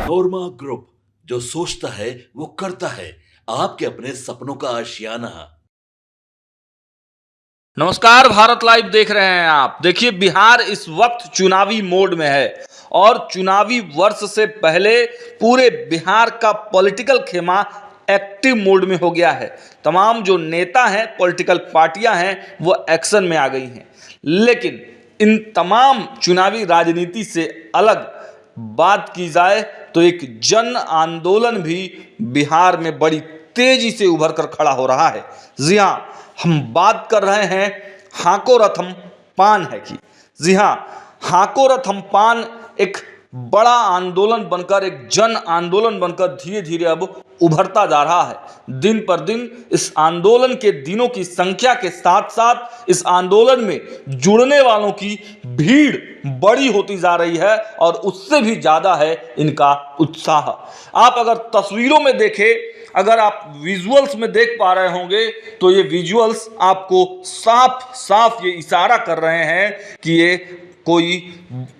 नोरमा group, जो सोचता है वो करता है। आपके अपने सपनों का आशियाना। नमस्कार, भारत लाइव देख रहे हैं आप। देखिए, बिहार इस वक्त चुनावी मोड में है और चुनावी वर्ष से पहले पूरे बिहार का पॉलिटिकल खेमा एक्टिव मोड में हो गया है। तमाम जो नेता हैं, पॉलिटिकल पार्टियां हैं, वो एक्शन में आ गई हैं। लेकिन इन तमाम चुनावी राजनीति से अलग बात की जाए तो एक जन आंदोलन भी बिहार में बड़ी तेजी से उभर कर खड़ा हो रहा है। जी हाँ, हम बात कर रहे हैं हाको रथम पान है की। जी हाँ, हाको रथम पान एक बड़ा आंदोलन बनकर, एक जन आंदोलन बनकर धीरे धीरे अब उभरता जा रहा है। दिन पर दिन इस आंदोलन के दिनों की संख्या के साथ साथ इस आंदोलन में जुड़ने वालों की भीड़ बड़ी होती जा रही है और उससे भी ज्यादा है इनका उत्साह। आप अगर तस्वीरों में देखें, अगर आप विजुअल्स में देख पा रहे होंगे तो ये विजुअल्स आपको साफ साफ ये इशारा कर रहे हैं कि ये कोई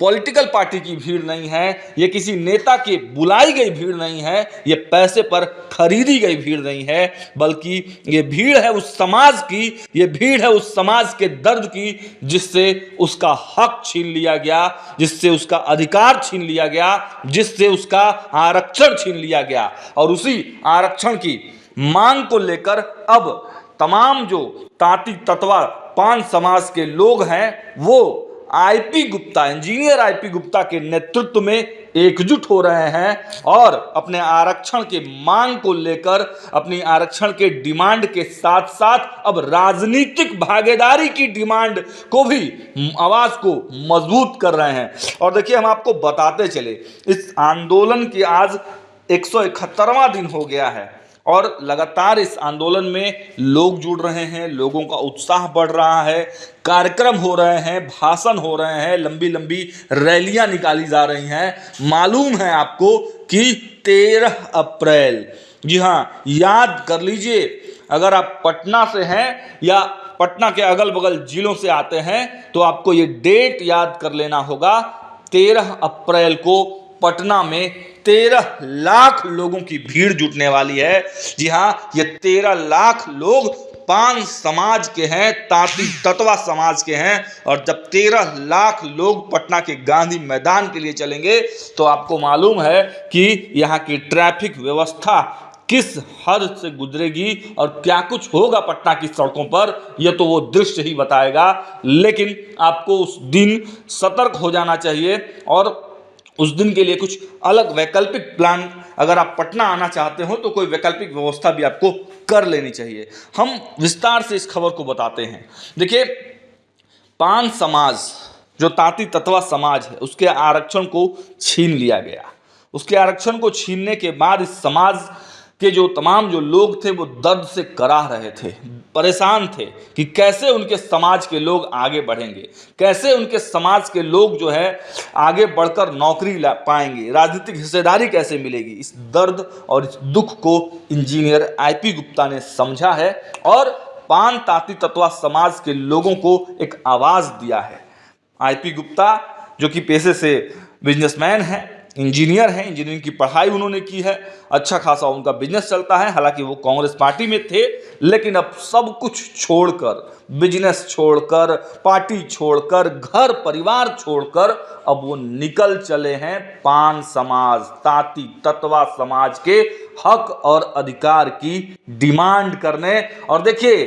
पॉलिटिकल पार्टी की भीड़ नहीं है, ये किसी नेता की बुलाई गई भीड़ नहीं है, ये पैसे पर खरीदी गई भीड़ नहीं है, बल्कि ये भीड़ है उस समाज की, ये भीड़ है उस समाज के दर्द की जिससे उसका हक छीन लिया गया, जिससे उसका अधिकार छीन लिया गया, जिससे उसका आरक्षण छीन लिया गया। और उसी आरक्षण की मांग को लेकर अब तमाम जो तांती ततवा पान समाज के लोग हैं वो IP Gupta, engineer IP Gupta के नेतृत्व में एकजुट हो रहे हैं और अपने आरक्षण के मांग को लेकर, अपनी आरक्षण के डिमांड के साथ साथ अब राजनीतिक भागीदारी की डिमांड को भी, आवाज को मजबूत कर रहे हैं। और देखिए, हम आपको बताते चले, इस आंदोलन की आज 171वां दिन हो गया है और लगातार इस आंदोलन में लोग जुड़ रहे हैं, लोगों का उत्साह बढ़ रहा है, कार्यक्रम हो रहे हैं, भाषण हो रहे हैं, लंबी लंबी रैलियां निकाली जा रही हैं। मालूम है आपको कि 13 अप्रैल, जी हाँ, याद कर लीजिए, अगर आप पटना से हैं या पटना के अगल बगल जिलों से आते हैं तो आपको ये डेट याद कर लेना होगा। 13 अप्रैल को पटना में 13 लाख लोगों की भीड़ जुटने वाली है। जी हाँ, ये 13 लाख लोग पान समाज के हैं, तांती ततवा समाज के हैं। और जब 13 लाख लोग पटना के गांधी मैदान के लिए चलेंगे तो आपको मालूम है कि यहाँ की ट्रैफिक व्यवस्था किस हद से गुजरेगी और क्या कुछ होगा पटना की सड़कों पर, यह तो वो दृश्य ही बताएगा। लेकिन आपको उस दिन सतर्क हो जाना चाहिए और उस दिन के लिए कुछ अलग वैकल्पिक प्लान, अगर आप पटना आना चाहते हो तो कोई वैकल्पिक व्यवस्था भी आपको कर लेनी चाहिए। हम विस्तार से इस खबर को बताते हैं। देखिए, पान समाज, जो तांती ततवा समाज है, उसके आरक्षण को छीन लिया गया। उसके आरक्षण को छीनने के बाद इस समाज के जो तमाम जो लोग थे वो दर्द से कराह रहे थे, परेशान थे कि कैसे उनके समाज के लोग आगे बढ़ेंगे, कैसे उनके समाज के लोग जो है आगे बढ़कर नौकरी पाएंगे, राजनीतिक हिस्सेदारी कैसे मिलेगी। इस दर्द और इस दुख को इंजीनियर आईपी गुप्ता ने समझा है और पान तांती ततवा समाज के लोगों को एक आवाज दिया है। आईपी गुप्ता, जो कि पेशे से बिजनेसमैन है, इंजीनियर हैं, इंजीनियरिंग की पढ़ाई उन्होंने की है, अच्छा खासा उनका बिजनेस चलता है। हालांकि वो कांग्रेस पार्टी में थे, लेकिन अब सब कुछ छोड़कर, बिजनेस छोड़कर, पार्टी छोड़कर, घर परिवार छोड़कर अब वो निकल चले हैं पान समाज, तांती ततवा समाज के हक और अधिकार की डिमांड करने। और देखिए,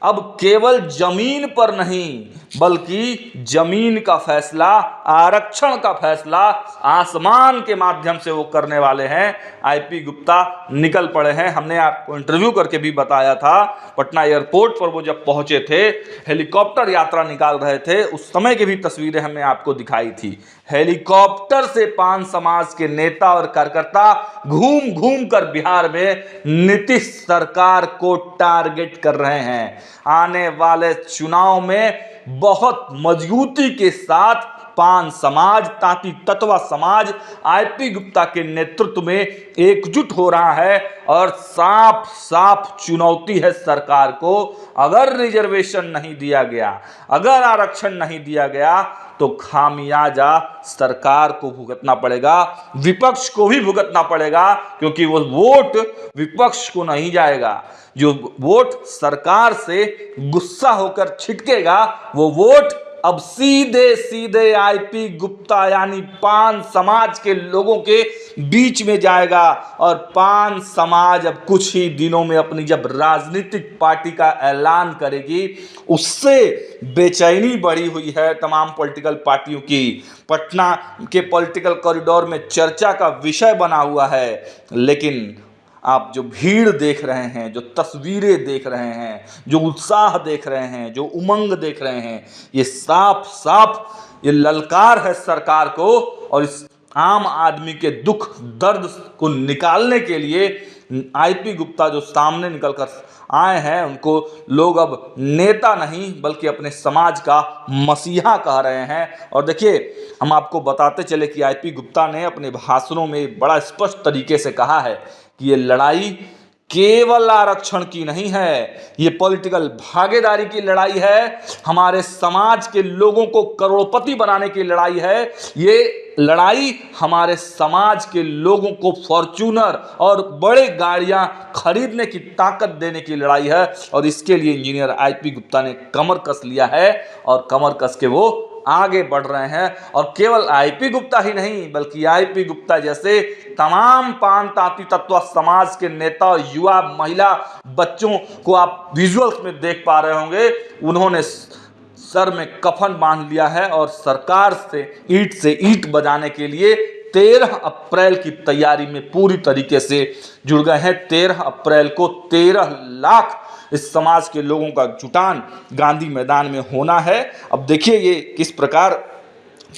अब केवल जमीन पर नहीं बल्कि जमीन का फैसला, आरक्षण का फैसला आसमान के माध्यम से वो करने वाले हैं। आईपी गुप्ता निकल पड़े हैं। हमने आपको इंटरव्यू करके भी बताया था, पटना एयरपोर्ट पर वो जब पहुंचे थे, हेलीकॉप्टर यात्रा निकाल रहे थे, उस समय की भी तस्वीरें हमने आपको दिखाई थी। हेलीकॉप्टर से पान समाज के नेता और कार्यकर्ता घूम घूम कर बिहार में नीतीश सरकार को टारगेट कर रहे हैं। आने वाले चुनाव में बहुत मजबूती के साथ पान समाज, तांती तत्वा समाज आईपी गुप्ता के नेतृत्व में एकजुट हो रहा है और साफ साफ चुनौती है सरकार को। अगर रिजर्वेशन नहीं दिया गया, अगर आरक्षण नहीं दिया गया तो खामियाजा सरकार को भुगतना पड़ेगा, विपक्ष को भी भुगतना पड़ेगा, क्योंकि वो वोट विपक्ष को नहीं जाएगा। जो वोट सरकार से गुस्सा होकर छिटकेगा वो वोट अब सीधे सीधे आईपी गुप्ता यानी पान समाज के लोगों के बीच में जाएगा। और पान समाज अब कुछ ही दिनों में अपनी जब राजनीतिक पार्टी का ऐलान करेगी, उससे बेचैनी बढ़ी हुई है तमाम पॉलिटिकल पार्टियों की। पटना के पॉलिटिकल कॉरिडोर में चर्चा का विषय बना हुआ है, लेकिन आप जो भीड़ देख रहे हैं, जो तस्वीरें देख रहे हैं, जो उत्साह देख रहे हैं, जो उमंग देख रहे हैं, ये साफ साफ ये ललकार है सरकार को। और इस आम आदमी के दुख दर्द को निकालने के लिए आईपी गुप्ता जो सामने निकलकर आए हैं, उनको लोग अब नेता नहीं बल्कि अपने समाज का मसीहा कह रहे हैं। और देखिए, हम आपको बताते चले कि आईपी गुप्ता ने अपने भाषणों में बड़ा स्पष्ट तरीके से कहा है कि ये लड़ाई केवल आरक्षण की नहीं है, ये पॉलिटिकल भागीदारी की लड़ाई है, हमारे समाज के लोगों को करोड़पति बनाने की लड़ाई है, ये लड़ाई हमारे समाज के लोगों को फॉर्च्यूनर और बड़े गाड़ियां खरीदने की ताकत देने की लड़ाई है। और इसके लिए इंजीनियर आईपी गुप्ता ने कमर कस लिया है और कमर कस के वो आगे बढ़ रहे हैं। और केवल आईपी गुप्ता ही नहीं बल्कि आईपी गुप्ता जैसे तमाम पान तांती तत्व समाज के नेता और युवा महिला बच्चों को आप विजुअल्स में देख पा रहे होंगे, उन्होंने सर में कफन बांध लिया है और सरकार से ईंट बजाने के लिए 13 अप्रैल की तैयारी में पूरी तरीके से जुड़ गए हैं। 13 अप्रैल को 13 लाख इस समाज के लोगों का जुटान गांधी मैदान में होना है। अब देखिए ये किस प्रकार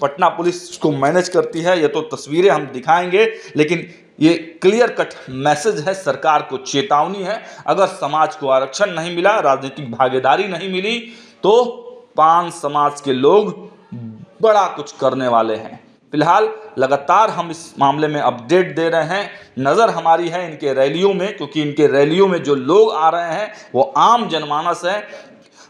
पटना पुलिस को मैनेज करती है, ये तो तस्वीरें हम दिखाएंगे, लेकिन ये क्लियर कट मैसेज है, सरकार को चेतावनी है। अगर समाज को आरक्षण नहीं मिला, राजनीतिक भागीदारी नहीं मिली, तो पान समाज के लोग बड़ा कुछ करने वाले हैं। फिलहाल लगातार हम इस मामले में अपडेट दे रहे हैं। नज़र हमारी है इनके रैलियों में, क्योंकि इनके रैलियों में जो लोग आ रहे हैं वो आम जनमानस है,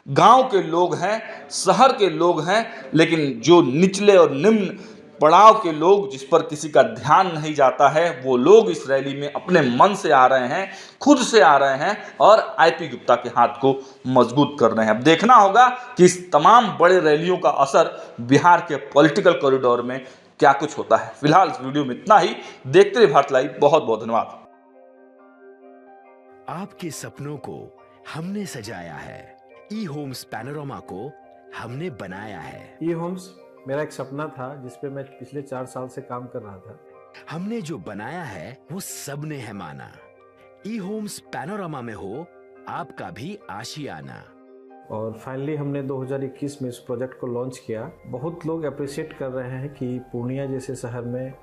गांव के लोग हैं, शहर के लोग हैं, लेकिन जो निचले और निम्न पड़ाव के लोग जिस पर किसी का ध्यान नहीं जाता है, वो लोग इस रैली में अपने मन से आ रहे हैं, खुद से आ रहे हैं और आईपी गुप्ता के हाथ को मजबूत कर रहे हैं। अब देखना होगा कि इस तमाम बड़े रैलियों का असर बिहार के पॉलिटिकल कॉरिडोर में क्या कुछ होता है। फिलहाल इस वीडियो में इतना ही। देखते रहिए भारत लाइव। बहुत बहुत धन्यवाद। आपके सपनों को हमने सजाया है, ई होम्स पैनोरामा को हमने बनाया है। ई होम्स मेरा एक सपना था जिस पे मैं पिछले 4 साल से काम कर रहा था। हमने जो बनाया है वो सबने है माना। ई होम्स पैनोरामा में हो आपका भी आशियाना। और फाइनली हमने 2021 में इस प्रोजेक्ट को लॉन्च किया। बहुत लोग अप्रिशिएट कर रहे हैं कि पूर्णिया जैसे शहर में,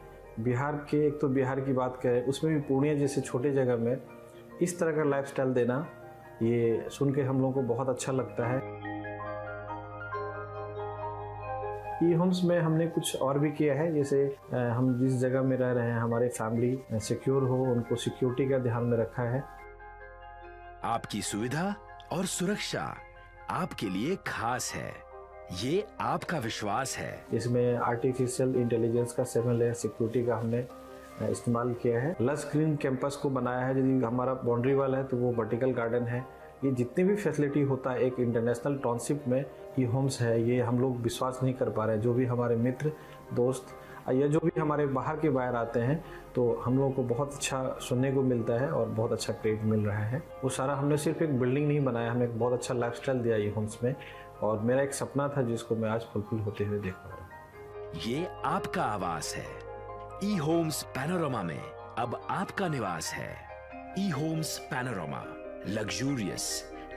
बिहार के, एक तो बिहार की बात करें उसमें भी पूर्णिया जैसे छोटे जगह में इस तरह का लाइफस्टाइल देना, ये सुन के हम लोगों को बहुत अच्छा लगता है। ई होम्स में हमने कुछ और भी किया है, जैसे हम जिस जगह में रह रहे हैं हमारे फैमिली सिक्योर हो, उनको सिक्योरिटी का ध्यान में रखा है। आपकी सुविधा और सुरक्षा आपके लिए खास है, ये आपका विश्वास है। इसमें आर्टिफिशियल इंटेलिजेंस का 7 लेयर सिक्योरिटी का हमने इस्तेमाल किया है। लस ग्रीन कैंपस को बनाया है। यदि हमारा बाउंड्री वाल है तो वो वर्टिकल गार्डन है। ये जितनी भी फैसिलिटी होता है एक इंटरनेशनल टाउनशिप में ई होम्स है, ये हम लोग विश्वास नहीं कर पा रहे हैं। जो भी हमारे मित्र दोस्त या जो भी हमारे बाहर के बाहर आते हैं तो हम लोगों को बहुत अच्छा सुनने को मिलता है और बहुत अच्छा क्रेडिट मिल रहा है। वो सारा हमने सिर्फ एक बिल्डिंग नहीं बनाया, हमें एक बहुत अच्छा लाइफस्टाइल दिया ई होम्स में, और मेरा एक सपना था जिसको मैं आज फुलफिल होते हुए देख पा रहा हूँ। ये आपका आवास है। ई होम्स पैनोरामा में अब आपका निवास है। E homes panorama, luxurious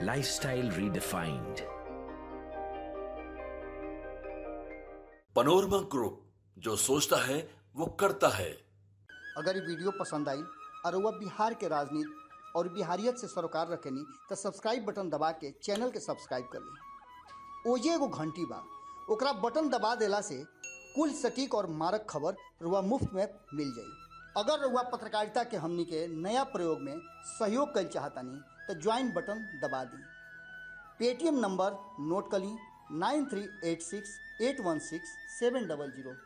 lifestyle redefined. Panorama group, जो सोचता है वो करता है। अगर ये वीडियो पसंद आई और वह बिहार के राजनीति और बिहारियत से सरोकार रखेनी तो सब्सक्राइब बटन दबा के चैनल के सब्सक्राइब कर ली। ओजे एगो घंटी बा, ओकरा बटन दबा देला से कुल सटीक और मारक खबर रुआ मुफ्त में मिल जाई। अगर रुआ पत्रकारिता के हमनी के नया प्रयोग में सहयोग कर चाहतानी तो ज्वाइन बटन दबा दी। पेटीएम नंबर नोट कर ली 9386816700।